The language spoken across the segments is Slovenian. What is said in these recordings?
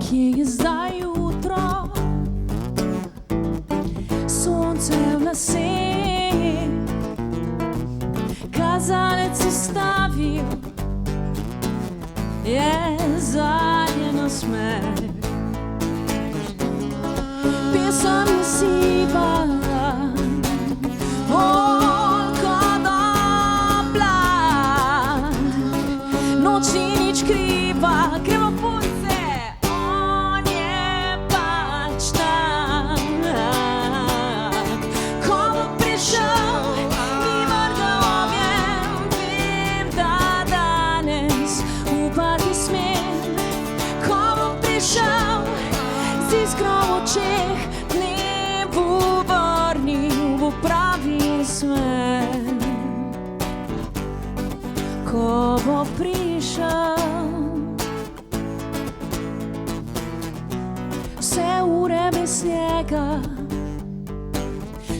Kje je zdaj jutro, sonce v laseh, kazalec ustavil, je zadnji nasmeh. Pesem je siva, oljka dobla, noč ni nič kriva, gremo punce. Iskro v očeh, ne bo vrnil, bo pravi smer. Ko bo prišel, vse ure brez njega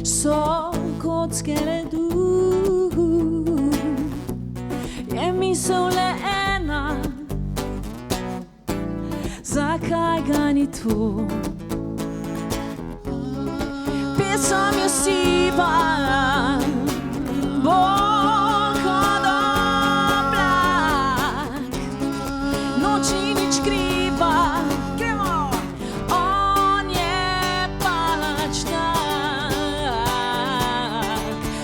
so kocke ledu. Je misel le ena, zakaj ga ni tu? Pesem je siva, oljka doblak, noč ni nič kriva, gremo! On je pač tak.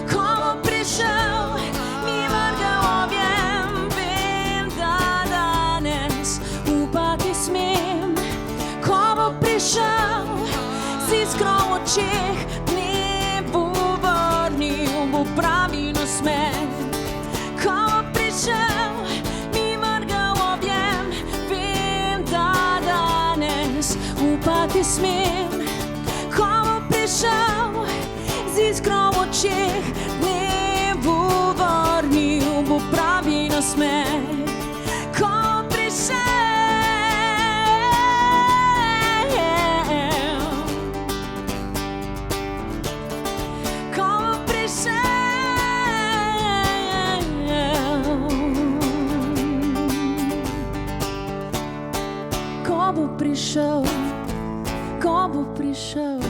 Ko bo prišel, mi vrgel objem, vem, da danes upati smem. Ko bo prišel, z iskro v očeh, ne bo vrnil, bo pravi nasmeh. Ko bo prišel, mi vrgel objem, vem, da danes upati smem. Ko bo prišel, z iskro v očeh, ne bo vrnil, bo pravi nasmeh. Ko bo prišel, ko bo prišel, ko bo prišel,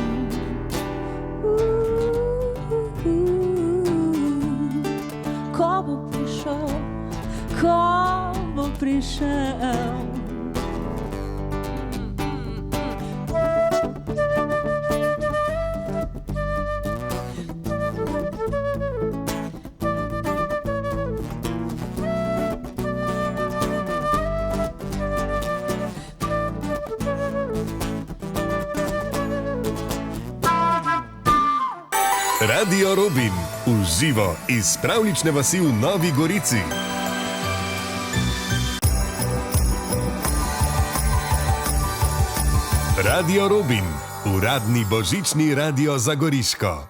ko bo prišel, ko bo prišel. Radio Robin v živo iz pravlične vasi v Novi Gorici. Radio Robin, uradni božični radio za Goriško.